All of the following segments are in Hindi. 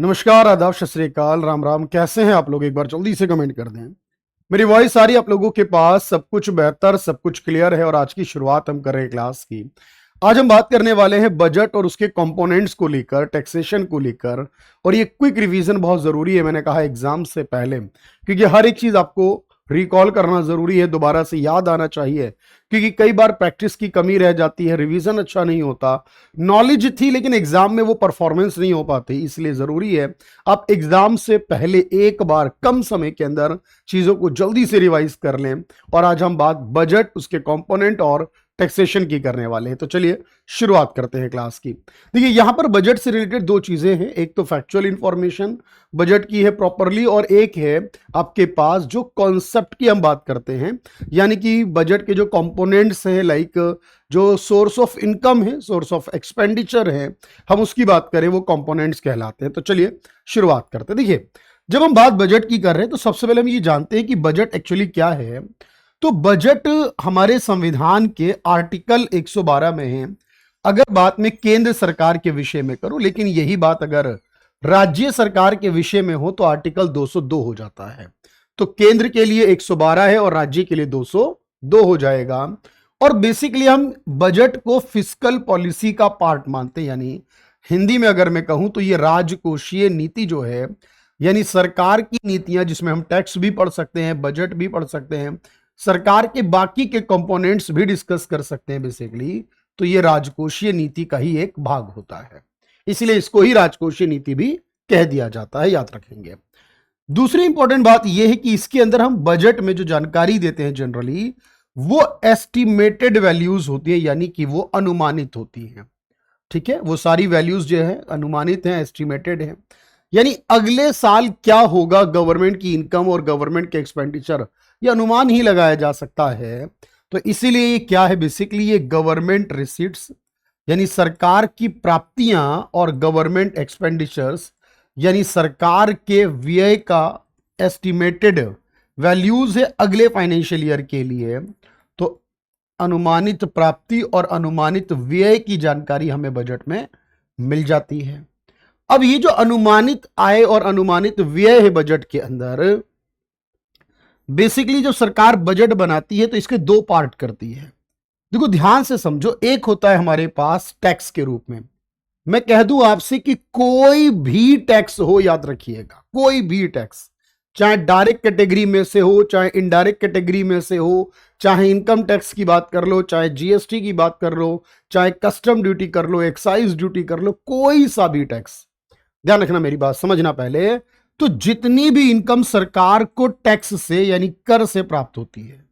नमस्कार, आदाब, सत श्री अकाल, राम राम। कैसे हैं आप लोग? एक बार जल्दी से कमेंट कर दें। मेरी वॉइस आ रही है आप लोगों के पास? सब कुछ बेहतर, सब कुछ क्लियर है। और आज की शुरुआत हम कर रहे हैं क्लास की। आज हम बात करने वाले हैं बजट और उसके कंपोनेंट्स को लेकर, टैक्सेशन को लेकर। और ये क्विक रिवीजन बहुत जरूरी है, मैंने कहा एग्जाम से पहले, क्योंकि हर एक चीज आपको रिकॉल करना जरूरी है, दोबारा से याद आना चाहिए। क्योंकि कई बार प्रैक्टिस की कमी रह जाती है, रिवीजन अच्छा नहीं होता। नॉलेज थी लेकिन एग्जाम में वो परफॉर्मेंस नहीं हो पाती, इसलिए जरूरी है आप एग्जाम से पहले एक बार कम समय के अंदर चीजों को जल्दी से रिवाइज कर लें। और आज हम बात बजट, उसके कंपोनेंट और टैक्सेशन की करने वाले हैं। तो चलिए शुरुआत करते हैं क्लास की। देखिए, यहां पर बजट से रिलेटेड दो चीजें हैं। एक तो फैक्चुअल इंफॉर्मेशन बजट की है प्रॉपरली, और एक है आपके पास जो कॉन्सेप्ट की हम बात करते हैं, यानी कि बजट के जो कंपोनेंट्स हैं, लाइक जो सोर्स ऑफ इनकम है, सोर्स ऑफ एक्सपेंडिचर है, हम उसकी बात करें, वो कंपोनेंट्स कहलाते हैं। तो चलिए शुरुआत करते हैं। देखिए, जब हम बात बजट की कर रहे हैं तो सबसे पहले हम ये जानते हैं कि बजट एक्चुअली क्या है। तो बजट हमारे संविधान के आर्टिकल 112 में है। अगर बात में केंद्र सरकार के विषय में करूं, लेकिन यही बात अगर राज्य सरकार के विषय में हो तो आर्टिकल 202 हो जाता है। तो केंद्र के लिए 112 है और राज्य के लिए 202 हो जाएगा। और बेसिकली हम बजट को फिस्कल पॉलिसी का पार्ट मानते हैं, यानी हिंदी में अगर मैं कहूं तो ये राजकोषीय नीति जो है, यानी सरकार की नीतियां, जिसमें हम टैक्स भी पढ़ सकते हैं, बजट भी पढ़ सकते हैं, सरकार के बाकी के कंपोनेंट्स भी डिस्कस कर सकते हैं बेसिकली। तो ये राजकोषीय नीति का ही एक भाग होता है, इसलिए इसको ही राजकोषीय नीति भी कह दिया जाता है, याद रखेंगे। दूसरी इंपॉर्टेंट बात यह है कि इसके अंदर हम बजट में जो जानकारी देते हैं जनरली, वो एस्टिमेटेड वैल्यूज होती है, यानी कि वो अनुमानित होती है। ठीक है, वो सारी वैल्यूज जो है अनुमानित हैं, एस्टिमेटेड है। यानी अगले साल क्या होगा गवर्नमेंट की इनकम और गवर्नमेंट के एक्सपेंडिचर, ये अनुमान ही लगाया जा सकता है। तो इसीलिए ये क्या है, बेसिकली ये गवर्नमेंट रिसीट्स, यानी सरकार की प्राप्तियां, और गवर्नमेंट एक्सपेंडिचर्स, यानी सरकार के व्यय का एस्टिमेटेड वैल्यूज है अगले फाइनेंशियल ईयर के लिए। तो अनुमानित प्राप्ति और अनुमानित व्यय की जानकारी हमें बजट में मिल जाती है। अब ये जो अनुमानित आय और अनुमानित व्यय है बजट के अंदर, बेसिकली जो सरकार बजट बनाती है तो इसके दो पार्ट करती है। देखो ध्यान से समझो, एक होता है हमारे पास टैक्स के रूप में। मैं कह दूं आपसे कि कोई भी टैक्स हो, याद रखिएगा, कोई भी टैक्स, चाहे डायरेक्ट कैटेगरी में से हो, चाहे इनडायरेक्ट कैटेगरी में से हो, चाहे इनकम टैक्स की बात कर लो, चाहे जीएसटी की बात कर लो, चाहे कस्टम ड्यूटी कर लो, एक्साइज ड्यूटी कर लो, कोई सा भी टैक्स, ध्यान रखना, मेरी बात समझना पहले। तो जितनी भी इनकम सरकार को टैक्स से यानी कर से प्राप्त होती है,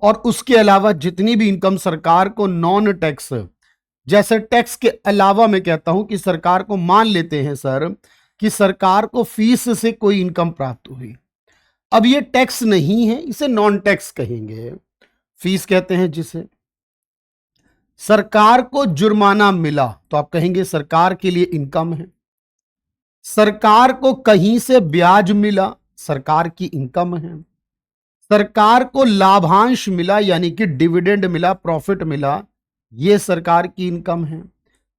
और उसके अलावा जितनी भी इनकम सरकार को नॉन टैक्स, जैसे टैक्स के अलावा मैं कहता हूं कि सरकार को, मान लेते हैं सर कि सरकार को फीस से कोई इनकम प्राप्त हुई, अब ये टैक्स नहीं है, इसे नॉन टैक्स कहेंगे, फीस कहते हैं जिसे। सरकार को जुर्माना मिला तो आप कहेंगे सरकार के लिए इनकम है। सरकार को कहीं से ब्याज मिला, सरकार की इनकम है। सरकार को लाभांश मिला, यानी कि डिविडेंड मिला, प्रॉफिट मिला, यह सरकार की इनकम है।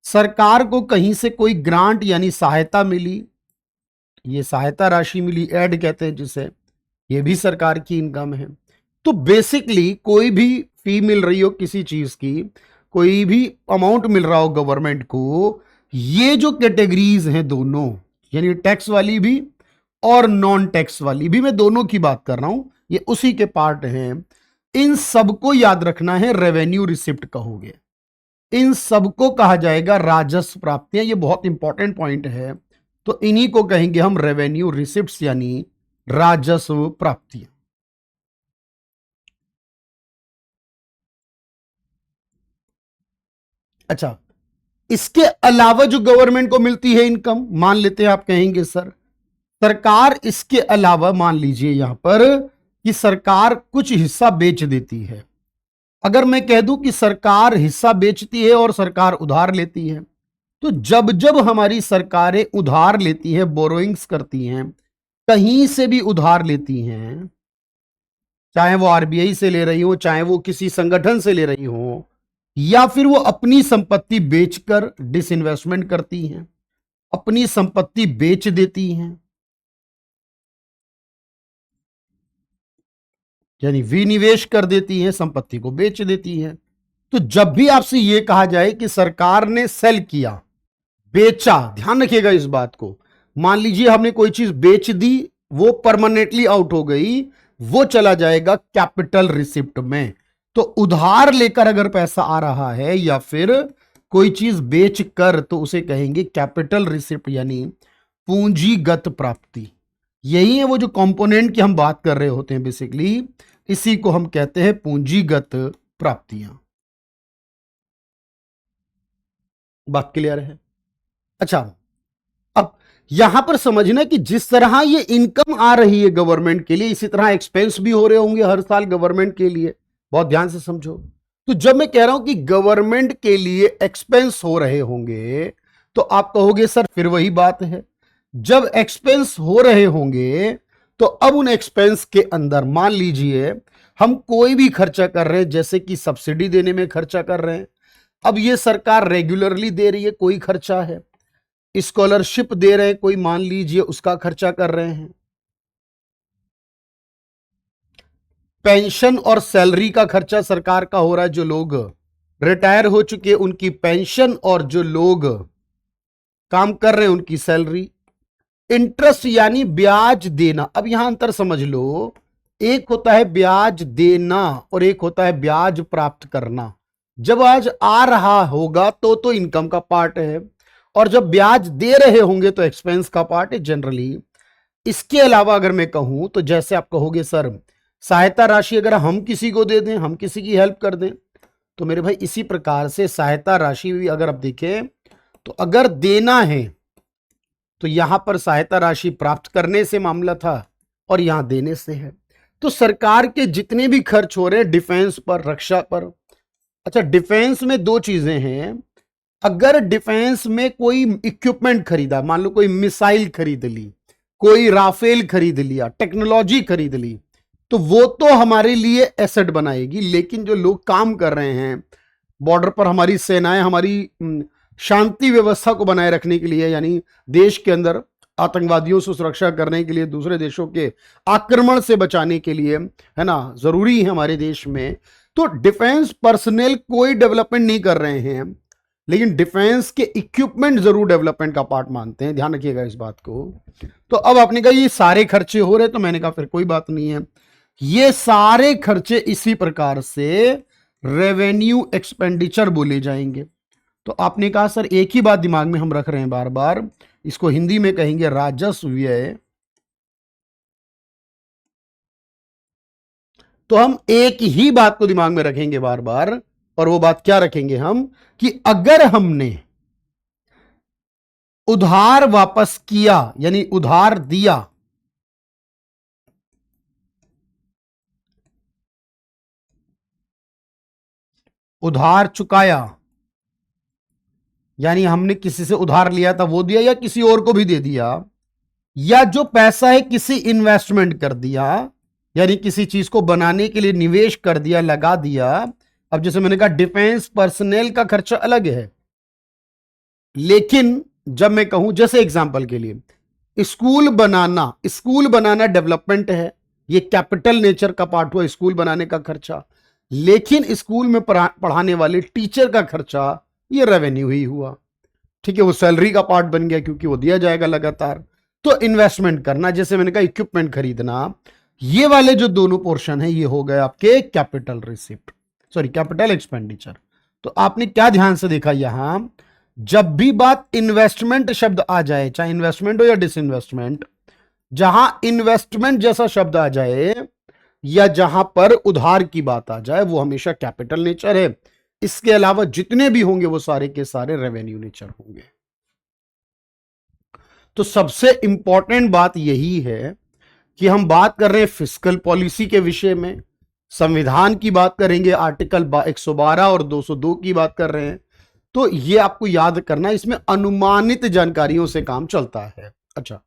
सरकार को कहीं से कोई ग्रांट यानी सहायता मिली, ये सहायता राशि मिली, एड कहते हैं जिसे, ये भी सरकार की इनकम है। तो बेसिकली कोई भी फी मिल रही हो किसी चीज की, कोई भी अमाउंट मिल रहा हो गवर्नमेंट को, ये जो कैटेगरीज हैं दोनों, यानी टैक्स वाली भी और नॉन टैक्स वाली भी, मैं दोनों की बात कर रहा हूं, ये उसी के पार्ट हैं। इन सबको याद रखना है रेवेन्यू रिसिप्ट कहोगे, इन सबको कहा जाएगा राजस्व प्राप्तियां। ये बहुत इंपॉर्टेंट पॉइंट है। तो इन्हीं को कहेंगे हम रेवेन्यू रिसिप्ट्स, यानी राजस्व प्राप्तियां। अच्छा, इसके अलावा जो गवर्नमेंट को मिलती है इनकम, मान लेते हैं, आप कहेंगे सर सरकार इसके अलावा, मान लीजिए यहां पर कि सरकार कुछ हिस्सा बेच देती है। अगर मैं कह दूं कि सरकार हिस्सा बेचती है और सरकार उधार लेती है, तो जब जब हमारी सरकारें उधार लेती हैं, बोरोइंग्स करती हैं, कहीं से भी उधार लेती हैं, चाहे वो आरबीआई से ले रही हो, चाहे वो किसी संगठन से ले रही हो, या फिर वो अपनी संपत्ति बेचकर डिसइन्वेस्टमेंट करती हैं, अपनी संपत्ति बेच देती हैं, यानी विनिवेश कर देती हैं, संपत्ति को बेच देती हैं। तो जब भी आपसे यह कहा जाए कि सरकार ने सेल किया, बेचा, ध्यान रखिएगा इस बात को। मान लीजिए हमने कोई चीज बेच दी, वो परमानेंटली आउट हो गई, वो चला जाएगा कैपिटल रिसिप्ट में। तो उधार लेकर अगर पैसा आ रहा है या फिर कोई चीज बेच कर, तो उसे कहेंगे कैपिटल रिसिप्ट, यानी पूंजीगत प्राप्ति। यही है वो जो कंपोनेंट की हम बात कर रहे होते हैं बेसिकली, इसी को हम कहते हैं पूंजीगत प्राप्तियां। बात क्लियर है? अच्छा, अब यहां पर समझना कि जिस तरह ये इनकम आ रही है गवर्नमेंट के लिए, इसी तरह एक्सपेंस भी हो रहे होंगे हर साल गवर्नमेंट के लिए। बहुत ध्यान से समझो। तो जब मैं कह रहा हूं कि गवर्नमेंट के लिए एक्सपेंस हो रहे होंगे, तो आप कहोगे सर फिर वही बात है। जब एक्सपेंस हो रहे होंगे तो अब उन एक्सपेंस के अंदर मान लीजिए हम कोई भी खर्चा कर रहे हैं, जैसे कि सब्सिडी देने में खर्चा कर रहे हैं। अब ये सरकार रेगुलरली दे रही है, कोई खर्चा है। स्कॉलरशिप दे रहे हैं, कोई मान लीजिए उसका खर्चा कर रहे हैं। पेंशन और सैलरी का खर्चा सरकार का हो रहा है, जो लोग रिटायर हो चुके उनकी पेंशन और जो लोग काम कर रहे हैं उनकी सैलरी। इंटरेस्ट यानी ब्याज देना। अब यहां अंतर समझ लो, एक होता है ब्याज देना और एक होता है ब्याज प्राप्त करना। जब आज आ रहा होगा तो इनकम का पार्ट है, और जब ब्याज दे रहे होंगे तो एक्सपेंस का पार्ट है जनरली। इसके अलावा अगर मैं कहूं तो जैसे आप कहोगे सर सहायता राशि अगर हम किसी को दे दें, हम किसी की हेल्प कर दें, तो मेरे भाई इसी प्रकार से सहायता राशि भी अगर आप देखें तो अगर देना है तो यहां पर सहायता राशि प्राप्त करने से मामला था और यहां देने से है। तो सरकार के जितने भी खर्च हो रहे हैं डिफेंस पर, रक्षा पर। अच्छा, डिफेंस में दो चीजें हैं। अगर डिफेंस में कोई इक्विपमेंट खरीदा, मान लो कोई मिसाइल खरीद ली, कोई राफेल खरीद लिया, टेक्नोलॉजी खरीद ली, तो वो तो हमारे लिए एसेट बनाएगी। लेकिन जो लोग काम कर रहे हैं बॉर्डर पर, हमारी सेनाएं हमारी शांति व्यवस्था को बनाए रखने के लिए, यानी देश के अंदर आतंकवादियों से सुरक्षा करने के लिए, दूसरे देशों के आक्रमण से बचाने के लिए, है ना, जरूरी है हमारे देश में। तो डिफेंस पर्सनल कोई डेवलपमेंट नहीं कर रहे हैं, लेकिन डिफेंस के इक्विपमेंट जरूर डेवलपमेंट का पार्ट मानते हैं। ध्यान रखिएगा इस बात को। तो अब आपने कहा ये सारे खर्चे हो रहे, तो मैंने कहा फिर कोई बात नहीं है, ये सारे खर्चे इसी प्रकार से रेवेन्यू एक्सपेंडिचर बोले जाएंगे। तो आपने कहा सर एक ही बात दिमाग में हम रख रहे हैं बार बार, इसको हिंदी में कहेंगे राजस्व व्यय। तो हम एक ही बात को दिमाग में रखेंगे बार बार, और वो बात क्या रखेंगे हम, कि अगर हमने उधार वापस किया यानी उधार दिया, उधार चुकाया, यानी हमने किसी से उधार लिया था वो दिया या किसी और को भी दे दिया, या जो पैसा है किसी इन्वेस्टमेंट कर दिया, यानी किसी चीज को बनाने के लिए निवेश कर दिया, लगा दिया। अब जैसे मैंने कहा डिफेंस पर्सनल का खर्चा अलग है, लेकिन जब मैं कहूं जैसे एग्जांपल के लिए स्कूल बनाना डेवलपमेंट है, ये कैपिटल नेचर का पार्ट हुआ स्कूल बनाने का खर्चा। लेकिन स्कूल में पढ़ाने वाले टीचर का खर्चा ये रेवेन्यू ही हुआ, ठीक है, वो सैलरी का पार्ट बन गया क्योंकि वो दिया जाएगा लगातार। तो इन्वेस्टमेंट करना, जैसे मैंने कहा इक्विपमेंट खरीदना, ये वाले जो दोनों पोर्शन है ये हो गए आपके capital receipt, sorry capital expenditure. तो आपने क्या ध्यान से देखा, यहां जब भी बात इन्वेस्टमेंट शब्द आ जाए, चाहे इन्वेस्टमेंट हो या डिसइन्वेस्टमेंट, जहां इन्वेस्टमेंट जैसा शब्द आ जाए या जहां पर उधार की बात आ जाए, वो हमेशा कैपिटल नेचर है। इसके अलावा जितने भी होंगे वो सारे के सारे रेवेन्यू नेचर होंगे। तो सबसे इंपॉर्टेंट बात यही है कि हम बात कर रहे हैं फिस्कल पॉलिसी के विषय में, संविधान की बात करेंगे, आर्टिकल 112 और 202 की बात कर रहे हैं। तो ये आपको याद करना, इसमें अनुमानित जानकारियों से काम चलता है। अच्छा,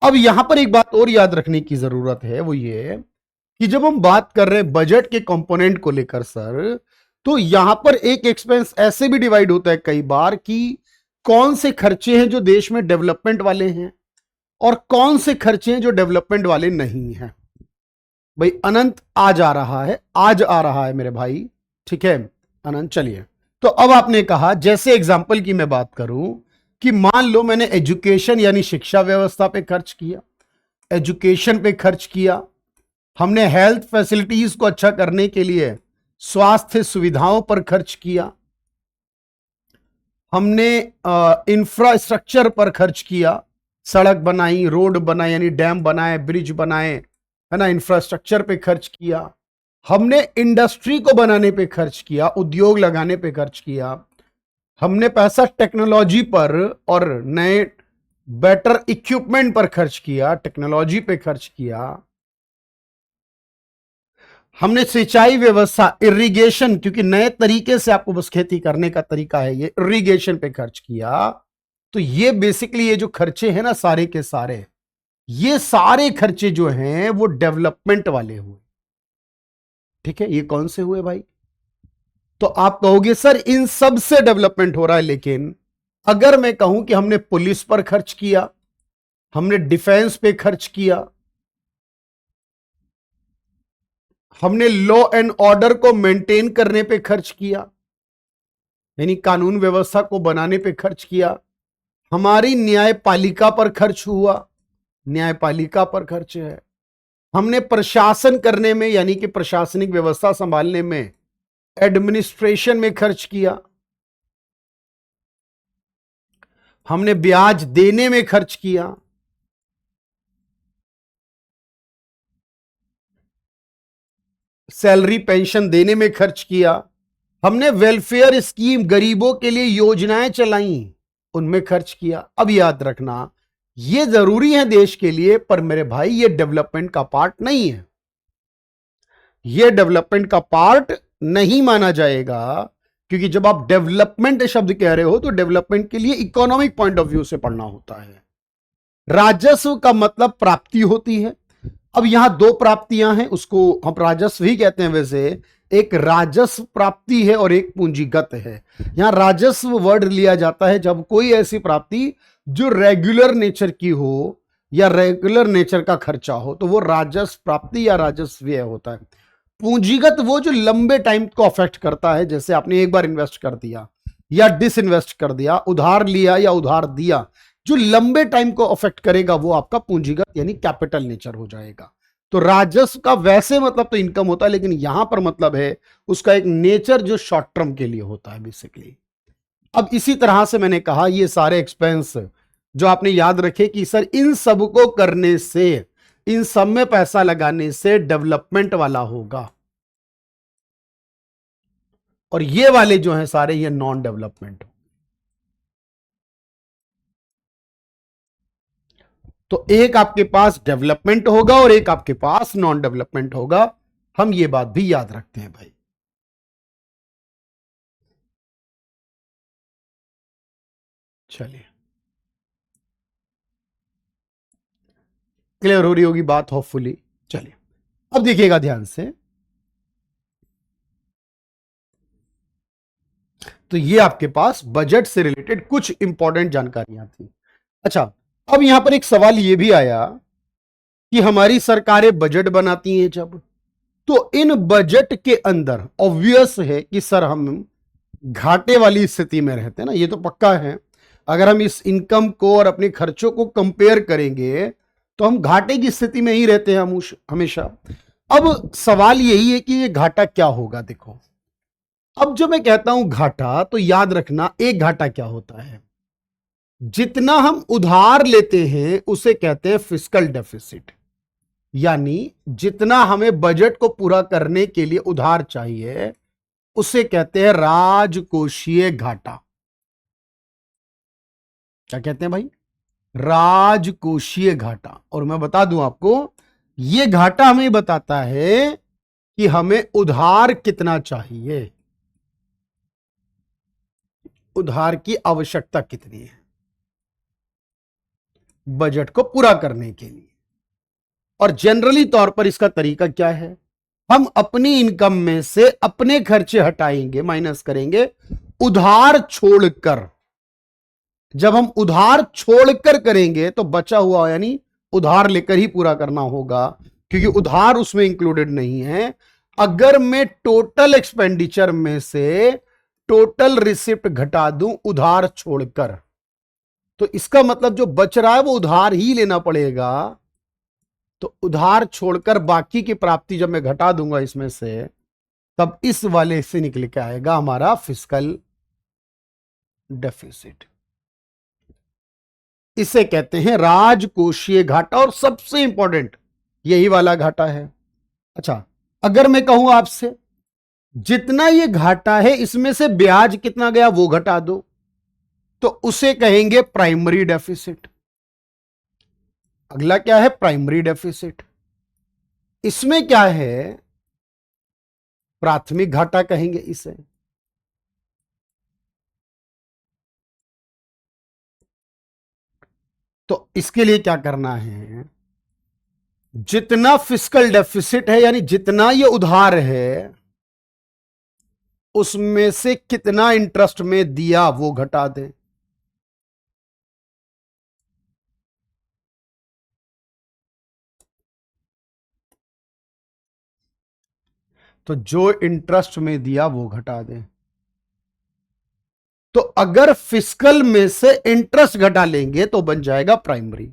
अब यहां पर एक बात और याद रखने की जरूरत है, वो ये कि जब हम बात कर रहे हैं बजट के कंपोनेंट को लेकर सर, तो यहां पर एक एक्सपेंस ऐसे भी डिवाइड होता है कई बार कि कौन से खर्चे हैं जो देश में डेवलपमेंट वाले हैं और कौन से खर्चे हैं जो डेवलपमेंट वाले नहीं हैं। भाई अनंत आज आ रहा है, आज आ रहा है मेरे भाई, ठीक है अनंत। चलिए, तो अब आपने कहा, जैसे एग्जाम्पल की मैं बात करूं कि मान लो मैंने एजुकेशन यानी शिक्षा व्यवस्था पे खर्च किया, एजुकेशन पे खर्च किया, हमने हेल्थ फैसिलिटीज को अच्छा करने के लिए स्वास्थ्य सुविधाओं पर खर्च किया, हमने इंफ्रास्ट्रक्चर पर खर्च किया, सड़क बनाई, रोड बनाए यानी डैम बनाए, ब्रिज बनाए, है ना, इंफ्रास्ट्रक्चर पे खर्च किया, हमने इंडस्ट्री को बनाने पे खर्च किया, उद्योग लगाने पे खर्च किया, हमने पैसा टेक्नोलॉजी पर और नए बेटर इक्विपमेंट पर खर्च किया, टेक्नोलॉजी पे खर्च किया, हमने सिंचाई व्यवस्था इरिगेशन, क्योंकि नए तरीके से आपको बस खेती करने का तरीका है, ये इरिगेशन पे खर्च किया। तो ये बेसिकली ये जो खर्चे हैं ना सारे के सारे, ये सारे खर्चे जो हैं वो डेवलपमेंट वाले हुए। ठीक है, ये कौन से हुए भाई? तो आप कहोगे सर इन सब से डेवलपमेंट हो रहा है, लेकिन अगर मैं कहूं कि हमने पुलिस पर खर्च किया, हमने डिफेंस पे खर्च किया, हमने लॉ एंड ऑर्डर को मेंटेन करने पे खर्च किया, यानी कानून व्यवस्था को बनाने पे खर्च किया, हमारी न्यायपालिका पर खर्च हुआ, न्यायपालिका पर खर्च है, हमने प्रशासन करने में यानी कि प्रशासनिक व्यवस्था संभालने में, एडमिनिस्ट्रेशन में खर्च किया, हमने ब्याज देने में खर्च किया, सैलरी पेंशन देने में खर्च किया, हमने वेलफेयर स्कीम गरीबों के लिए योजनाएं चलाई, उनमें खर्च किया। अब याद रखना, ये जरूरी है देश के लिए, पर मेरे भाई ये डेवलपमेंट का पार्ट नहीं है, ये डेवलपमेंट का पार्ट नहीं माना जाएगा, क्योंकि जब आप डेवलपमेंट शब्द कह रहे हो तो डेवलपमेंट के लिए इकोनॉमिक पॉइंट ऑफ व्यू से पढ़ना होता है। राजस्व का मतलब प्राप्ति होती है। अब यहां दो प्राप्तियां हैं, उसको हम राजस्व ही कहते हैं वैसे, एक राजस्व प्राप्ति है और एक पूंजीगत है। यहां राजस्व वर्ड लिया जाता है जब कोई ऐसी प्राप्ति जो रेगुलर नेचर की हो या रेगुलर नेचर का खर्चा हो, तो वो राजस्व प्राप्ति या राजस्व व्यय होता है। पूंजीगत वो जो लंबे टाइम को अफेक्ट करता है, जैसे आपने एक बार इन्वेस्ट कर दिया या डिसइन्वेस्ट कर दिया, उधार लिया या उधार दिया, जो लंबे टाइम को अफेक्ट करेगा वो आपका पूंजीगत यानी कैपिटल नेचर हो जाएगा। तो राजस्व का वैसे मतलब तो इनकम होता है, लेकिन यहां पर मतलब है उसका एक नेचर जो शॉर्ट टर्म के लिए होता है बेसिकली। अब इसी तरह से मैंने कहा ये सारे एक्सपेंस जो आपने याद रखे कि सर इन सब को करने से, इन सब में पैसा लगाने से डेवलपमेंट वाला होगा, और ये वाले जो हैं सारे ये नॉन डेवलपमेंट। तो एक आपके पास डेवलपमेंट होगा और एक आपके पास नॉन डेवलपमेंट होगा, हम ये बात भी याद रखते हैं भाई। चलिए, क्लियर हो रही होगी बात होपफुली। चलिए, अब देखिएगा ध्यान से, तो ये आपके पास बजट से रिलेटेड कुछ इंपॉर्टेंट जानकारियां थी। अच्छा, अब यहां पर एक सवाल ये भी आया कि हमारी सरकारें बजट बनाती हैं जब, तो इन बजट के अंदर ऑब्वियस है कि सर हम घाटे वाली स्थिति में रहते हैं ना, ये तो पक्का है। अगर हम इस इनकम को और अपने खर्चों को कंपेयर करेंगे तो हम घाटे की स्थिति में ही रहते हैं हमेशा। अब सवाल यही है कि ये घाटा क्या होगा। देखो, अब जो मैं कहता हूं घाटा, तो याद रखना एक घाटा क्या होता है, जितना हम उधार लेते हैं उसे कहते हैं फिस्कल डेफिसिट, यानी जितना हमें बजट को पूरा करने के लिए उधार चाहिए उसे कहते हैं राजकोषीय घाटा। क्या कहते हैं भाई? राजकोषीय घाटा। और मैं बता दूं आपको, यह घाटा हमें बताता है कि हमें उधार कितना चाहिए, उधार की आवश्यकता कितनी है बजट को पूरा करने के लिए। और जनरली तौर पर इसका तरीका क्या है, हम अपनी इनकम में से अपने खर्चे हटाएंगे, माइनस करेंगे, उधार छोड़कर जब हम उधार छोड़कर करेंगे तो बचा हुआ यानी उधार लेकर ही पूरा करना होगा, क्योंकि उधार उसमें इंक्लूडेड नहीं है। अगर मैं टोटल एक्सपेंडिचर में से टोटल रिसिप्ट घटा दूं उधार छोड़कर, तो इसका मतलब जो बच रहा है वो उधार ही लेना पड़ेगा। तो उधार छोड़कर बाकी की प्राप्ति जब मैं घटा दूंगा इसमें से, तब इस वाले से निकल के आएगा हमारा फिस्कल डेफिसिट। इसे कहते हैं राजकोषीय घाटा, और सबसे इंपॉर्टेंट यही वाला घाटा है। अच्छा, अगर मैं कहूं आपसे जितना ये घाटा है इसमें से ब्याज कितना गया वो घटा दो, तो उसे कहेंगे प्राइमरी डेफिसिट। अगला क्या है? Primary deficit. इसमें क्या है? प्राथमिक घाटा कहेंगे इसे। तो इसके लिए क्या करना है? जितना फिस्कल डेफिसिट है यानी जितना ये उधार है उसमें से कितना इंटरेस्ट में दिया वो घटा दें। तो जो इंटरेस्ट में दिया वो घटा दें। तो अगर फिस्कल में से इंटरेस्ट घटा लेंगे तो बन जाएगा प्राइमरी।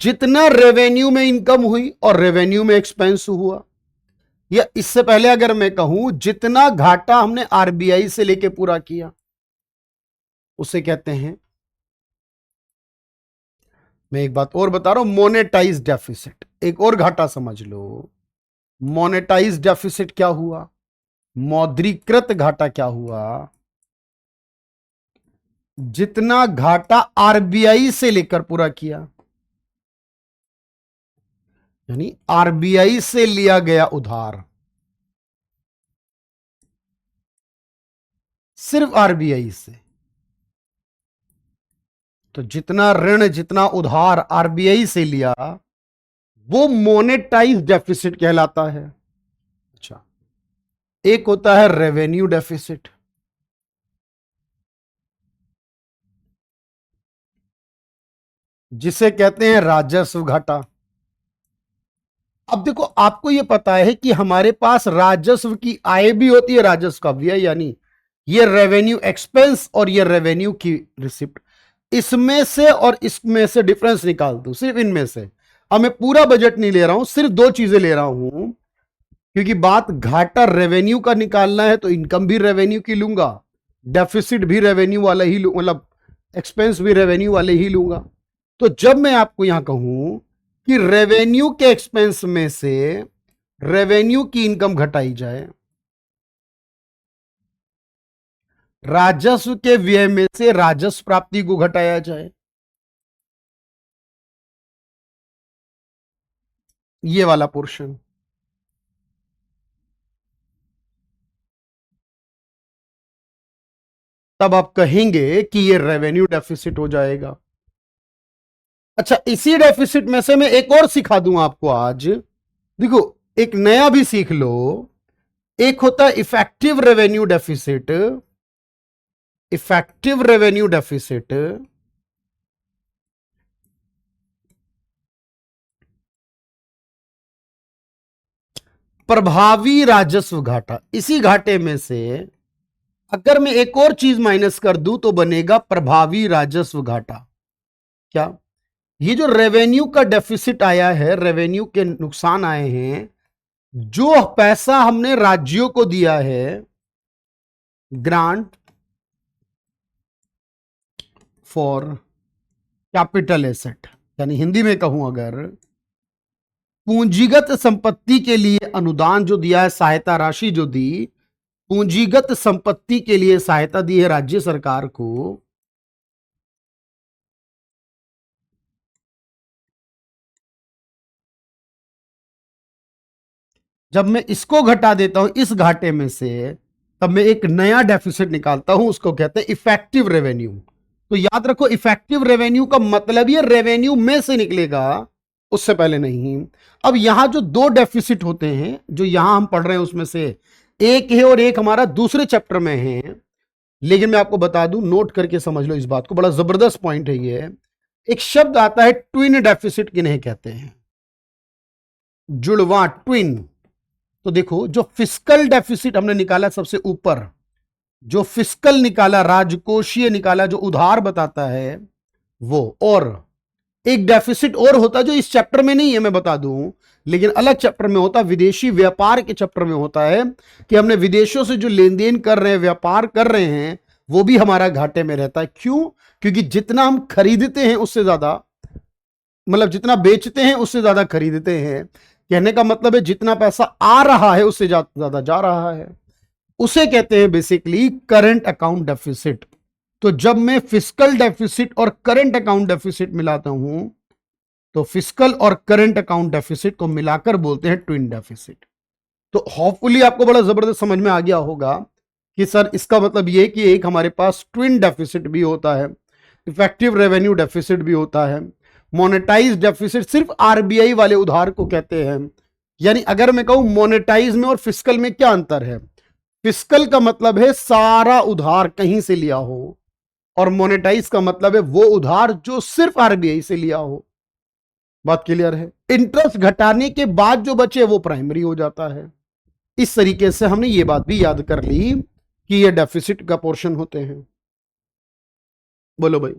जितना रेवेन्यू में इनकम हुई और रेवेन्यू में एक्सपेंस हुआ, या इससे पहले अगर मैं कहूं जितना घाटा हमने आरबीआई से लेके पूरा किया उसे कहते हैं, मैं एक बात और बता रहा हूं, मोनेटाइज डेफिसिट। एक और घाटा समझ लो। मोनेटाइज डेफिसिट क्या हुआ? मौद्रीकृत घाटा क्या हुआ? जितना घाटा आरबीआई से लेकर पूरा किया, यानी आरबीआई से लिया गया उधार, सिर्फ आरबीआई से। तो जितना ऋण जितना उधार आरबीआई से लिया वो मोनेटाइज डेफिसिट कहलाता है। अच्छा, एक होता है रेवेन्यू डेफिसिट। जिसे कहते हैं राजस्व घाटा। अब देखो, आपको यह पता है कि हमारे पास राजस्व की आय भी होती है, राजस्व का व्यय, यानी ये रेवेन्यू एक्सपेंस और ये रेवेन्यू की रिसिप्ट। इसमें से और इसमें से डिफरेंस निकाल दो, सिर्फ इनमें से। अब मैं पूरा बजट नहीं ले रहा हूं, सिर्फ दो चीजें ले रहा हूं, क्योंकि बात घाटा रेवेन्यू का निकालना है तो इनकम भी रेवेन्यू की लूंगा, डेफिसिट भी रेवेन्यू वाला ही मतलब एक्सपेंस भी रेवेन्यू वाले ही लूंगा। तो जब मैं आपको यहां कहूं कि रेवेन्यू के एक्सपेंस में से रेवेन्यू की इनकम घटाई जाए, राजस्व के व्यय में से राजस्व प्राप्ति को घटाया जाए, ये वाला पोर्शन, तब आप कहेंगे कि ये रेवेन्यू डेफिसिट हो जाएगा। अच्छा, इसी डेफिसिट में से मैं एक और सिखा दूं आपको आज। देखो, एक नया भी सीख लो। एक होता है effective revenue deficit. Effective revenue deficit प्रभावी राजस्व घाटा। इसी घाटे में से अगर मैं एक और चीज माइनस कर दूं तो बनेगा प्रभावी राजस्व घाटा। क्या? ये जो रेवेन्यू का डेफिसिट आया है, रेवेन्यू के नुकसान आए हैं, जो पैसा हमने राज्यों को दिया है, ग्रांट फॉर कैपिटल एसेट, यानी हिंदी में कहूं अगर पूंजीगत संपत्ति के लिए अनुदान जो दिया है, सहायता राशि जो दी, पूंजीगत संपत्ति के लिए सहायता दी है राज्य सरकार को, जब मैं इसको घटा देता हूं इस घाटे में से, तब मैं एक नया डेफिसिट निकालता हूं, उसको कहते हैं इफेक्टिव रेवेन्यू। तो याद रखो, इफेक्टिव रेवेन्यू का मतलब ये रेवेन्यू में से निकलेगा, उससे पहले नहीं। अब यहां जो दो डेफिसिट होते हैं जो यहां हम पढ़ रहे हैं उसमें से एक है और एक हमारा दूसरे चैप्टर में है, लेकिन मैं आपको बता दूं, नोट करके समझ लो इस बात को, बड़ा जबरदस्त पॉइंट है ये। एक शब्द आता है ट्विन डेफिसिट, किन्हें कहते हैं? जुड़वा, ट्विन। तो देखो, जो फिस्कल डेफिसिट हमने निकाला सबसे ऊपर, जो फिस्कल निकाला, राजकोषीय निकाला, जो उधार बताता है वो, और एक डेफिसिट और होता जो इस चैप्टर में नहीं है, मैं बता दूं, लेकिन अलग चैप्टर में होता, विदेशी व्यापार के चैप्टर में होता है, कि हमने विदेशों से जो लेन देन कर रहे हैं, व्यापार कर रहे हैं, वो भी हमारा घाटे में रहता है। क्यों? क्योंकि जितना हम खरीदते हैं उससे ज्यादा, मतलब जितना बेचते हैं उससे ज्यादा खरीदते हैं। कहने का मतलब है जितना पैसा आ रहा है उससे ज्यादा जा रहा है। उसे कहते हैं बेसिकली करंट अकाउंट डेफिसिट। तो जब मैं फिस्कल डेफिसिट और करंट अकाउंट डेफिसिट मिलाता हूं, तो फिस्कल और करंट अकाउंट डेफिसिट को मिलाकर बोलते हैं ट्विन डेफिसिट। तो होपफुली आपको बड़ा जबरदस्त समझ में आ गया होगा कि सर इसका मतलब यह कि एक हमारे पास ट्विन डेफिसिट भी होता है, इफेक्टिव रेवेन्यू डेफिसिट भी होता है, मोनेटाइज डेफिसिट सिर्फ आरबीआई वाले उधार को कहते हैं। यानी अगर मैं कहूं मोनेटाइज में और फिस्कल में क्या अंतर है, फिस्कल का मतलब है सारा उधार कहीं से लिया हो, और मोनेटाइज का मतलब है वो उधार जो सिर्फ आरबीआई से लिया हो। बात क्लियर है? इंटरेस्ट घटाने के बाद जो बचे वो प्राइमरी हो जाता है। इस तरीके से हमने ये बात भी याद कर ली कि ये डेफिसिट का पोर्शन होते हैं। बोलो भाई।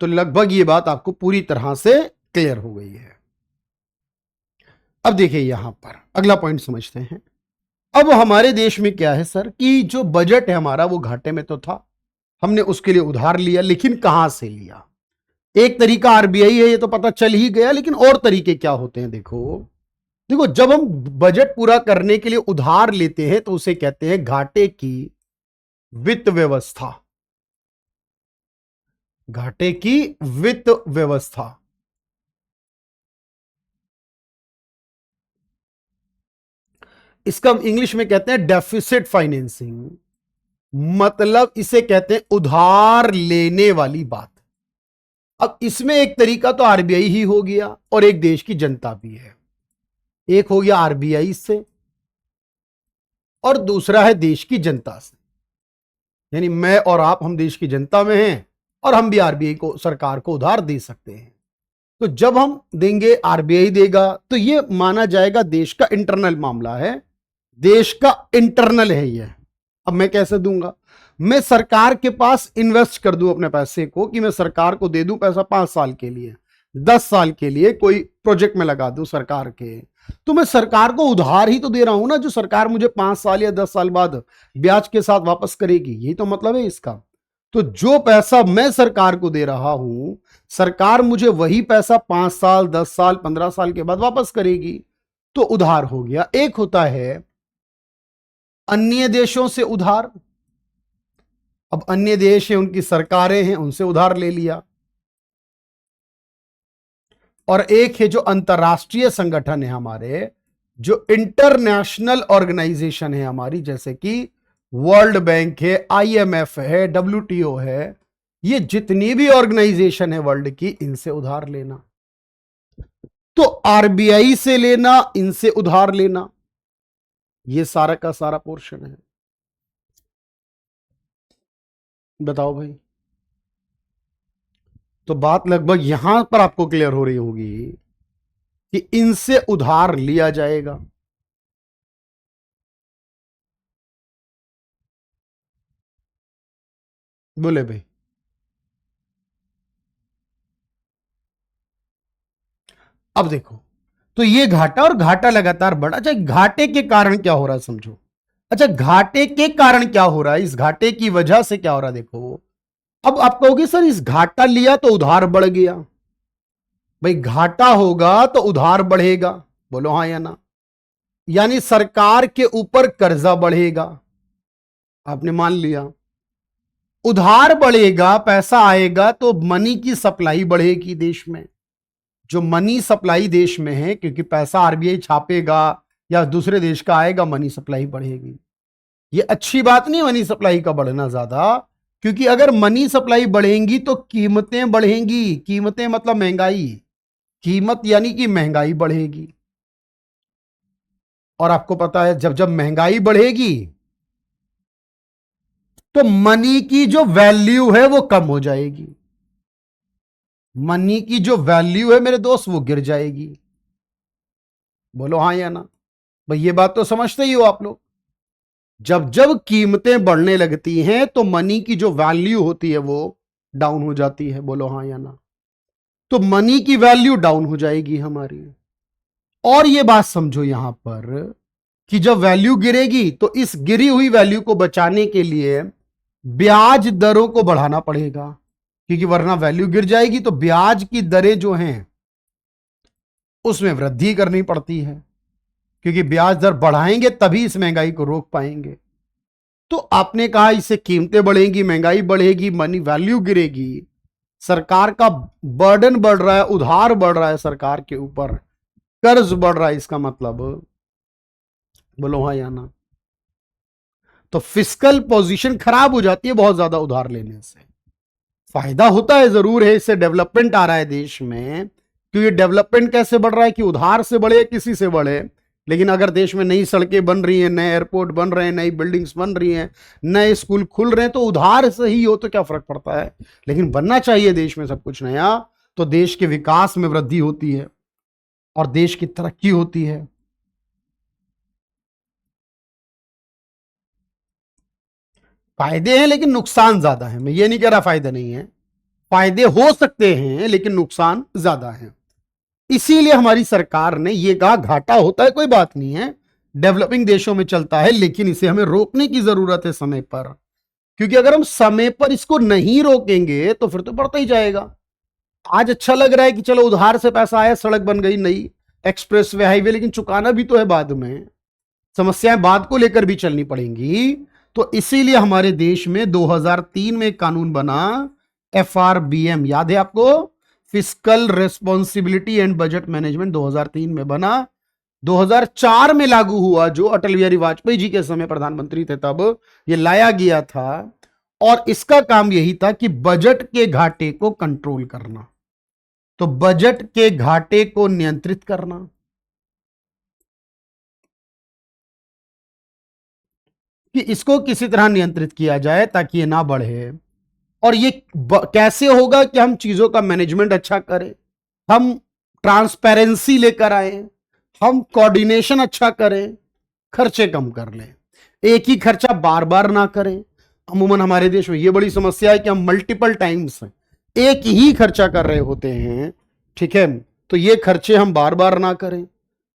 तो लगभग ये बात आपको पूरी तरह से क्लियर हो गई है। अब देखिए यहां पर अगला पॉइंट समझते हैं। अब हमारे देश में क्या है सर, कि जो बजट है हमारा वो घाटे में तो था, हमने उसके लिए उधार लिया, लेकिन कहां से लिया? एक तरीका आरबीआई है, ये तो पता चल ही गया, लेकिन और तरीके क्या होते हैं? देखो देखो, जब हम बजट पूरा करने के लिए उधार लेते हैं तो उसे कहते हैं घाटे की वित्त व्यवस्था। घाटे की वित्त व्यवस्था। इसका इंग्लिश में कहते हैं डेफिसिट फाइनेंसिंग। मतलब इसे कहते हैं उधार लेने वाली बात। अब इसमें एक तरीका तो आरबीआई ही हो गया और एक देश की जनता भी है। एक हो गया आरबीआई से और दूसरा है देश की जनता से। यानी मैं और आप, हम देश की जनता में हैं और हम भी आरबीआई को, सरकार को उधार दे सकते हैं। तो जब हम देंगे, आरबीआई देगा, तो ये माना जाएगा देश का इंटरनल मामला है, देश का इंटरनल है ये। अब मैं कैसे दूंगा? मैं सरकार के पास इन्वेस्ट कर दूं अपने पैसे को, कि मैं सरकार को दे दूं पैसा 5 साल के लिए, 10 साल के लिए कोई प्रोजेक्ट में लगा दूं सरकार के, तो मैं सरकार को उधार ही तो दे रहा हूं ना, जो सरकार मुझे 5 साल या 10 साल बाद ब्याज के साथ वापस करेगी। यही तो मतलब है इसका। तो जो पैसा मैं सरकार को दे रहा हूं, सरकार मुझे वही पैसा 5 साल, 10 साल, 15 साल के बाद वापस करेगी। तो उधार हो गया। एक होता है अन्य देशों से उधार। अब अन्य देश है, उनकी सरकारें हैं, उनसे उधार ले लिया। और एक है जो अंतरराष्ट्रीय संगठन है हमारे, जो इंटरनेशनल ऑर्गेनाइजेशन है हमारी, जैसे कि वर्ल्ड बैंक है, आईएमएफ है, डब्ल्यूटीओ है, ये जितनी भी ऑर्गेनाइजेशन है वर्ल्ड की, इनसे उधार लेना। तो आरबीआई से लेना, इनसे उधार लेना, ये सारा का सारा पोर्शन है। बताओ भाई। तो बात लगभग यहां पर आपको क्लियर हो रही होगी कि इनसे उधार लिया जाएगा। बोले भाई। अब देखो, तो ये घाटा, और घाटा लगातार बढ़ा। अच्छा, घाटे के कारण क्या हो रहा है समझो। अच्छा, घाटे के कारण क्या हो रहा है, इस घाटे की वजह से क्या हो रहा है, देखो। अब आप कहोगे सर इस घाटा लिया तो उधार बढ़ गया। भाई घाटा होगा तो उधार बढ़ेगा, बोलो हां या ना। यानी सरकार के ऊपर कर्जा बढ़ेगा, आपने मान लिया। उधार बढ़ेगा, पैसा आएगा तो मनी की सप्लाई बढ़ेगी देश में। जो मनी सप्लाई देश में है, क्योंकि पैसा आरबीआई छापेगा या दूसरे देश का आएगा, मनी सप्लाई बढ़ेगी। ये अच्छी बात नहीं मनी सप्लाई का बढ़ना ज्यादा, क्योंकि अगर मनी सप्लाई बढ़ेंगी तो कीमतें बढ़ेंगी। कीमतें मतलब महंगाई, कीमत यानी कि महंगाई बढ़ेगी। और आपको पता है जब जब महंगाई बढ़ेगी तो मनी की जो वैल्यू है वो कम हो जाएगी। मनी की जो वैल्यू है मेरे दोस्त वो गिर जाएगी। बोलो हाँ या ना भाई, ये बात तो समझते ही हो आप लोग। जब जब कीमतें बढ़ने लगती हैं तो मनी की जो वैल्यू होती है वो डाउन हो जाती है। बोलो हाँ या ना। तो मनी की वैल्यू डाउन हो जाएगी हमारी। और ये बात समझो यहां पर कि जब वैल्यू गिरेगी तो इस गिरी हुई वैल्यू को बचाने के लिए ब्याज दरों को बढ़ाना पड़ेगा, क्योंकि वरना वैल्यू गिर जाएगी तो ब्याज की दरें जो हैं उसमें वृद्धि करनी पड़ती है, क्योंकि ब्याज दर बढ़ाएंगे तभी इस महंगाई को रोक पाएंगे। तो आपने कहा इससे कीमतें बढ़ेंगी, महंगाई बढ़ेगी, मनी वैल्यू गिरेगी, सरकार का बर्डन बढ़ रहा है, उधार बढ़ रहा है सरकार के ऊपर, कर्ज बढ़ रहा है। इसका मतलब बोलो हाँ या ना। तो फिस्कल पोजीशन खराब हो जाती है बहुत ज्यादा उधार लेने से। फायदा होता है जरूर है, इससे डेवलपमेंट आ रहा है देश में, क्योंकि डेवलपमेंट कैसे बढ़ रहा है कि उधार से बढ़े किसी से बढ़े। लेकिन अगर देश में नई सड़कें बन रही हैं, नए एयरपोर्ट बन रहे हैं, नई बिल्डिंग्स बन रही हैं, नए स्कूल खुल रहे हैं, तो उधार से ही हो तो क्या फर्क पड़ता है। लेकिन बनना चाहिए देश में सब कुछ नया, तो देश के विकास में वृद्धि होती है और देश की तरक्की होती है। फायदे हैं लेकिन नुकसान ज्यादा है। मैं ये नहीं कह रहा फायदे नहीं है, फायदे हो सकते हैं लेकिन नुकसान ज्यादा है। इसीलिए हमारी सरकार ने यह कहा घाटा होता है कोई बात नहीं है, डेवलपिंग देशों में चलता है, लेकिन इसे हमें रोकने की जरूरत है समय पर। क्योंकि अगर हम समय पर इसको नहीं रोकेंगे तो फिर तो बढ़ता ही जाएगा। आज अच्छा लग रहा है कि चलो उधार से पैसा आया, सड़क बन गई नई, एक्सप्रेस वे, हाईवे, लेकिन चुकाना भी तो है बाद में। समस्याएं बाद को लेकर भी चलनी पड़ेंगी। तो इसीलिए हमारे देश में 2003 में एक कानून बना, FRBM, याद है आपको, fiscal responsibility and budget management 2003 में बना, 2004 में लागू हुआ, जो अटल बिहारी वाजपेयी जी के समय प्रधानमंत्री थे तब ये लाया गया था। और इसका काम यही था कि बजट के घाटे को कंट्रोल करना, तो बजट के घाटे को नियंत्रित करना, कि इसको किसी तरह नियंत्रित किया जाए ताकि ये ना बढ़े। और ये कैसे होगा कि हम चीजों का मैनेजमेंट अच्छा करें, हम ट्रांसपेरेंसी लेकर आए, हम कोऑर्डिनेशन अच्छा करें, खर्चे कम कर लें, एक ही खर्चा बार बार ना करें। अमूमन हमारे देश में ये बड़ी समस्या है कि हम मल्टीपल टाइम्स एक ही खर्चा कर रहे होते हैं, ठीक है, तो ये खर्चे हम बार बार ना करें।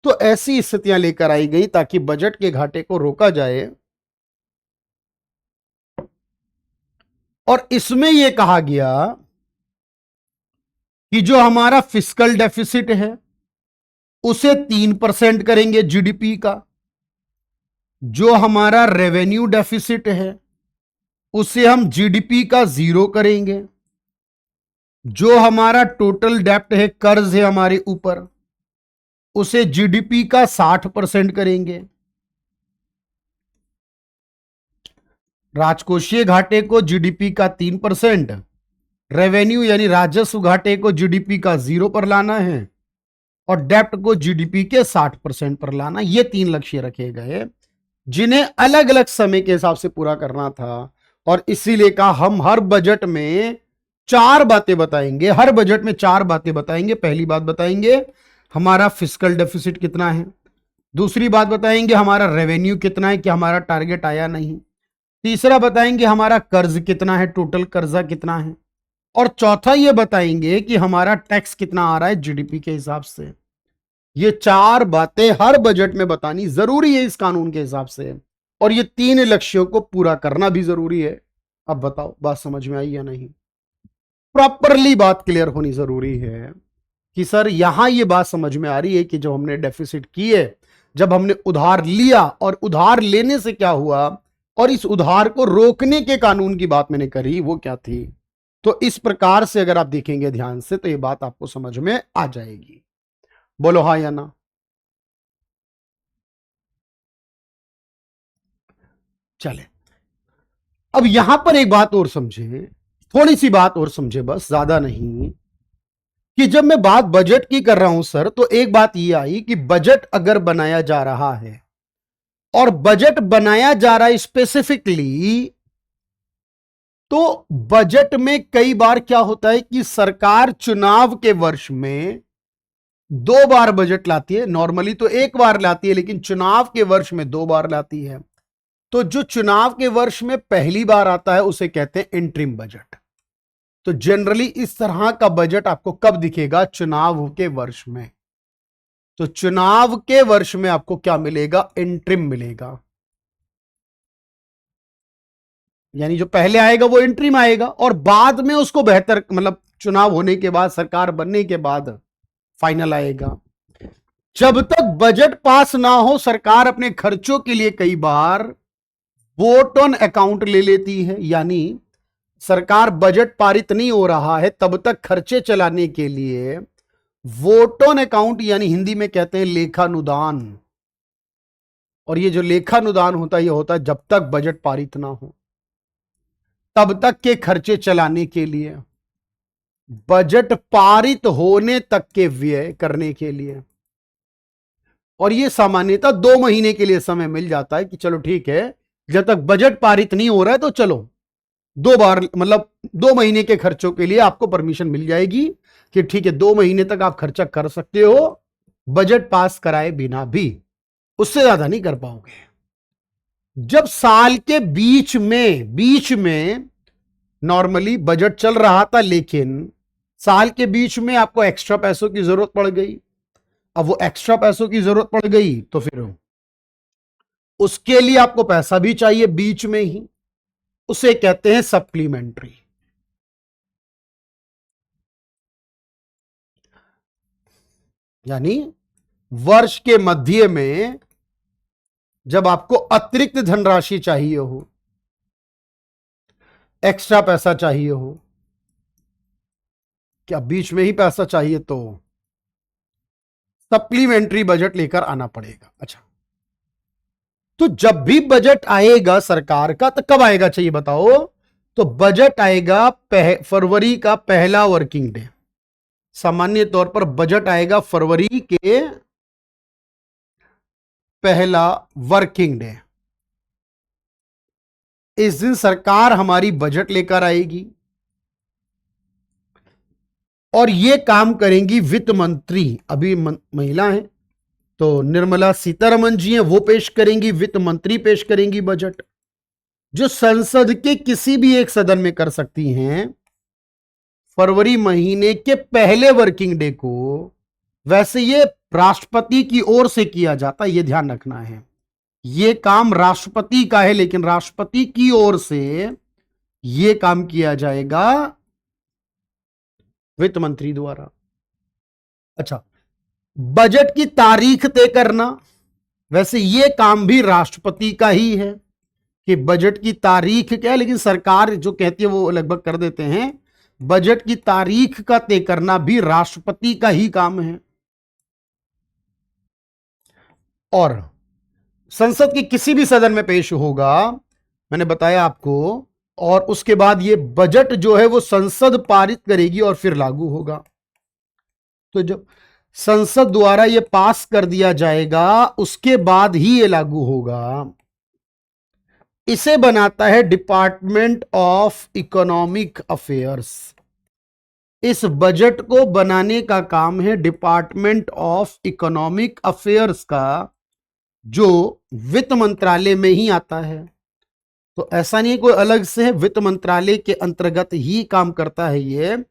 तो ऐसी स्थितियां लेकर आई गई ताकि बजट के घाटे को रोका जाए। और इसमें यह कहा गया कि जो हमारा फिस्कल डेफिसिट है उसे 3% करेंगे जीडीपी का, जो हमारा रेवेन्यू डेफिसिट है उसे हम जीडीपी का 0 करेंगे, जो हमारा टोटल डेप्ट है, कर्ज है हमारे ऊपर, उसे जीडीपी का 60% करेंगे, राजकोषीय घाटे को जीडीपी का 3%, रेवेन्यू यानी राजस्व घाटे को जीडीपी का 0 पर लाना है, और डेप्ट को जीडीपी के 60% पर लाना। ये 3 लक्ष्य रखे गए जिन्हें अलग अलग समय के हिसाब से पूरा करना था। और इसीलिए कहा हम हर बजट में 4 बातें बताएंगे, हर बजट में 4 बातें बताएंगे। पहली बात बताएंगे हमारा फिस्कल डेफिसिट कितना है, दूसरी बात बताएंगे हमारा रेवेन्यू कितना है, कि हमारा टारगेट आया नहीं, तीसरा बताएंगे हमारा कर्ज कितना है, टोटल कर्जा कितना है, और चौथा ये बताएंगे कि हमारा टैक्स कितना आ रहा है जीडीपी के हिसाब से। ये 4 बातें हर बजट में बतानी जरूरी है इस कानून के हिसाब से, और ये 3 लक्ष्यों को पूरा करना भी जरूरी है। अब बताओ बात समझ में आई या नहीं? प्रॉपरली बात क्लियर होनी जरूरी है कि सर यहां ये बात समझ में आ रही है कि जब हमने डेफिसिट किए, जब हमने उधार लिया, और उधार लेने से क्या हुआ, और इस उधार को रोकने के कानून की बात मैंने करी, वो क्या थी। तो इस प्रकार से अगर आप देखेंगे ध्यान से तो ये बात आपको समझ में आ जाएगी। बोलो हाँ या ना। चले अब यहां पर एक बात और समझे, थोड़ी सी बात और समझे, बस ज्यादा नहीं, कि जब मैं बात बजट की कर रहा हूं सर, तो एक बात ये आई कि बजट अगर बनाया जा रहा है और बजट बनाया जा रहा है स्पेसिफिकली, तो बजट में कई बार क्या होता है कि सरकार चुनाव के वर्ष में 2 बार बजट लाती है। नॉर्मली तो 1 बार लाती है, लेकिन चुनाव के वर्ष में 2 बार लाती है। तो जो चुनाव के वर्ष में पहली बार आता है उसे कहते हैं इंटरिम बजट। तो जनरली इस तरह का बजट आपको कब दिखेगा? चुनाव के वर्ष में। तो चुनाव के वर्ष में आपको क्या मिलेगा? इंटरिम मिलेगा। यानी जो पहले आएगा वो इंटरिम आएगा, और बाद में उसको बेहतर, मतलब चुनाव होने के बाद, सरकार बनने के बाद फाइनल आएगा। जब तक बजट पास ना हो, सरकार अपने खर्चों के लिए कई बार वोट ऑन अकाउंट ले लेती है। यानी सरकार बजट पारित नहीं हो रहा है, तब तक खर्चे चलाने के लिए वोट ऑन अकाउंट, यानी हिंदी में कहते हैं लेखानुदान। और ये जो लेखानुदान होता है, ये होता है जब तक बजट पारित ना हो तब तक के खर्चे चलाने के लिए, बजट पारित होने तक के व्यय करने के लिए। और ये सामान्यतः 2 महीने के लिए समय मिल जाता है कि चलो ठीक है, जब तक बजट पारित नहीं हो रहा है तो चलो 2 बार, मतलब 2 महीने के खर्चों के लिए आपको परमिशन मिल जाएगी कि ठीक है 2 महीने तक आप खर्चा कर सकते हो, बजट पास कराए बिना भी। उससे ज्यादा नहीं कर पाओगे। जब साल के बीच में नॉर्मली बजट चल रहा था, लेकिन साल के बीच में आपको एक्स्ट्रा पैसों की जरूरत पड़ गई। अब वो एक्स्ट्रा पैसों की जरूरत पड़ गई तो फिर उसके लिए आपको पैसा भी चाहिए बीच में ही, उसे कहते हैं सप्लीमेंट्री। यानी वर्ष के मध्य में जब आपको अतिरिक्त धनराशि चाहिए हो, एक्स्ट्रा पैसा चाहिए हो, क्या बीच में ही पैसा चाहिए, तो सप्लीमेंट्री बजट लेकर आना पड़ेगा। अच्छा, तो जब भी बजट आएगा सरकार का, तो कब आएगा चाहिए बताओ? तो बजट आएगा फरवरी का पहला वर्किंग डे। सामान्य तौर पर बजट आएगा फरवरी के पहला वर्किंग डे। इस दिन सरकार हमारी बजट लेकर आएगी, और ये काम करेंगी वित्त मंत्री। अभी महिला है तो निर्मला सीतारमण जी हैं, वो पेश करेंगी, वित्त मंत्री पेश करेंगी बजट, जो संसद के किसी भी एक सदन में कर सकती हैं फरवरी महीने के पहले वर्किंग डे को। वैसे ये राष्ट्रपति की ओर से किया जाता है, ये ध्यान रखना है, ये काम राष्ट्रपति का है, लेकिन राष्ट्रपति की ओर से ये काम किया जाएगा वित्त मंत्री द्वारा। अच्छा, बजट की तारीख तय करना, वैसे ये काम भी राष्ट्रपति का ही है कि बजट की तारीख क्या है, लेकिन सरकार जो कहती है वो लगभग कर देते हैं। बजट की तारीख का तय करना भी राष्ट्रपति का ही काम है। और संसद के किसी भी सदन में पेश होगा, मैंने बताया आपको, और उसके बाद ये बजट जो है वो संसद पारित करेगी और फिर लागू होगा। तो जब संसद द्वारा ये पास कर दिया जाएगा, उसके बाद ही ये लागू होगा। इसे बनाता है डिपार्टमेंट ऑफ इकोनॉमिक अफेयर्स। इस बजट को बनाने का काम है डिपार्टमेंट ऑफ इकोनॉमिक अफेयर्स का, जो वित्त मंत्रालय में ही आता है। तो ऐसा नहीं कोई अलग से है, वित्त मंत्रालय के अंतर्गत ही काम करता है ये।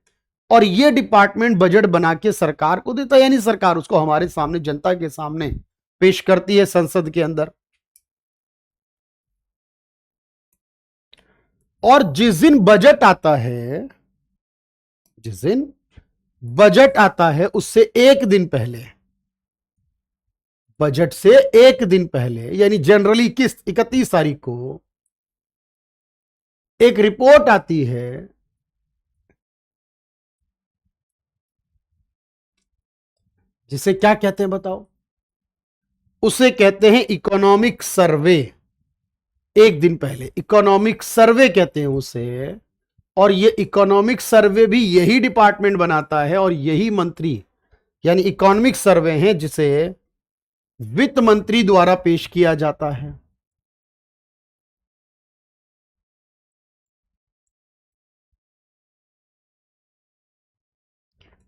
और ये डिपार्टमेंट बजट बना के सरकार को देता है, यानी सरकार उसको हमारे सामने, जनता के सामने पेश करती है संसद के अंदर। और जिस दिन बजट आता है, जिस दिन बजट आता है उससे एक दिन पहले, बजट से एक दिन पहले, यानी जनरली 31 तारीख को एक रिपोर्ट आती है जिसे क्या कहते हैं बताओ? उसे कहते हैं इकोनॉमिक सर्वे। एक दिन पहले इकोनॉमिक सर्वे कहते हैं उसे। और ये इकोनॉमिक सर्वे भी यही डिपार्टमेंट बनाता है, और यही मंत्री यानी इकोनॉमिक सर्वे हैं जिसे वित्त मंत्री द्वारा पेश किया जाता है।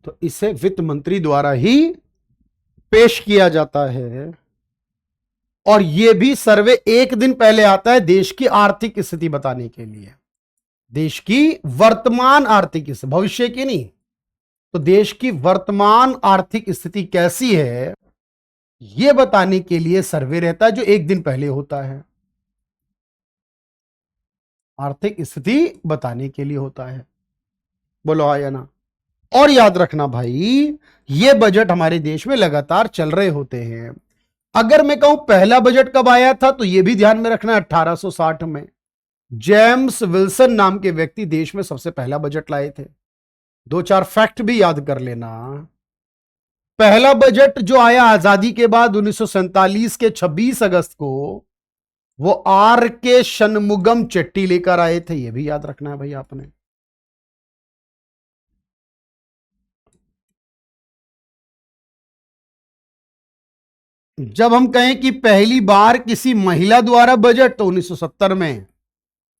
तो इसे वित्त मंत्री द्वारा ही पेश किया जाता है। और यह भी सर्वे एक दिन पहले आता है देश की आर्थिक स्थिति बताने के लिए, देश की वर्तमान आर्थिक स्थिति, भविष्य की नहीं। तो देश की वर्तमान आर्थिक स्थिति कैसी है यह बताने के लिए सर्वे रहता है, जो एक दिन पहले होता है। आर्थिक स्थिति बताने के लिए होता है। बोलो हाँ या ना। और याद रखना भाई, ये बजट हमारे देश में लगातार चल रहे होते हैं। अगर मैं कहूं पहला बजट कब आया था, तो यह भी ध्यान में रखना 1860 में जेम्स विल्सन नाम के व्यक्ति देश में सबसे पहला बजट लाए थे। दो चार फैक्ट भी याद कर लेना। पहला बजट जो आया आजादी के बाद 1947 के 26 अगस्त को, वो आर के शनमुगम चेट्टी लेकर आए थे। यह भी याद रखना है भाई आपने। जब हम कहें कि पहली बार किसी महिला द्वारा बजट, तो 1970 में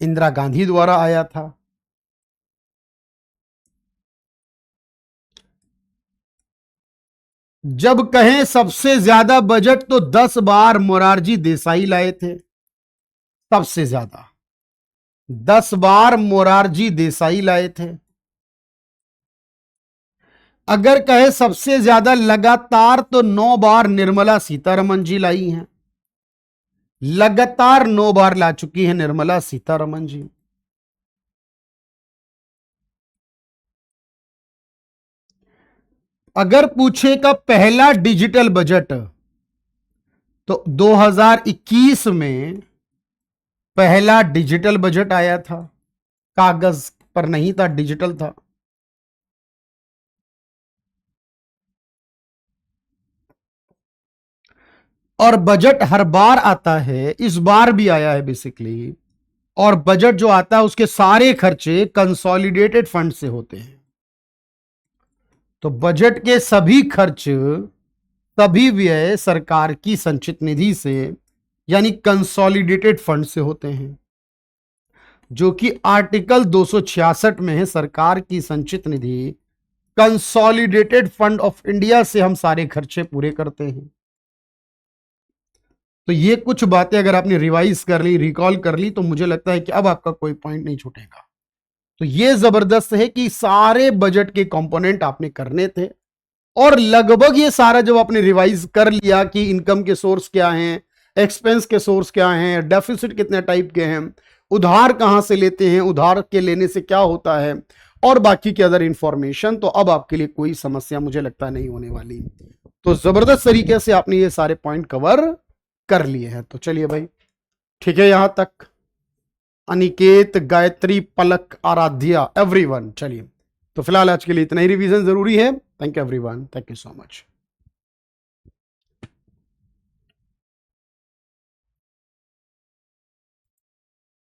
इंदिरा गांधी द्वारा आया था। जब कहें सबसे ज्यादा बजट, तो 10 बार मोरारजी देसाई लाए थे। सबसे ज्यादा 10 बार मोरारजी देसाई लाए थे। अगर कहे सबसे ज्यादा लगातार, तो 9 बार निर्मला सीतारमण जी लाई हैं। लगातार 9 बार ला चुकी है निर्मला सीतारमण जी। अगर पूछेगा पहला डिजिटल बजट, तो 2021 में पहला डिजिटल बजट आया था। कागज पर नहीं था, डिजिटल था। और बजट हर बार आता है, इस बार भी आया है बेसिकली। और बजट जो आता है उसके सारे खर्चे कंसोलिडेटेड फंड से होते हैं। तो बजट के सभी खर्च, सभी व्यय सरकार की संचित निधि से, यानी कंसोलिडेटेड फंड से होते हैं, जो कि आर्टिकल 266 में है। सरकार की संचित निधि, कंसोलिडेटेड फंड ऑफ इंडिया से हम सारे खर्चे पूरे करते हैं। तो ये कुछ बातें अगर आपने रिवाइज कर ली, रिकॉल कर ली, तो मुझे लगता है कि अब आपका कोई पॉइंट नहीं छूटेगा। तो ये जबरदस्त है कि सारे बजट के कंपोनेंट आपने करने थे, और लगभग ये सारा जब आपने रिवाइज कर लिया कि इनकम के सोर्स क्या हैं, एक्सपेंस के सोर्स क्या हैं, डेफिसिट कितने टाइप के हैं, उधार कहां से लेते हैं, उधार के लेने से क्या होता है, और बाकी के अदर इंफॉर्मेशन, तो अब आपके लिए कोई समस्या मुझे लगता नहीं होने वाली। तो जबरदस्त तरीके से आपने ये सारे पॉइंट कवर कर लिए हैं। तो चलिए भाई, ठीक है यहां तक। अनिकेत, गायत्री, पलक, आराध्या, एवरीवन, चलिए। तो फिलहाल आज के लिए इतना ही रिवीजन जरूरी है। Thank you everyone, thank you so much.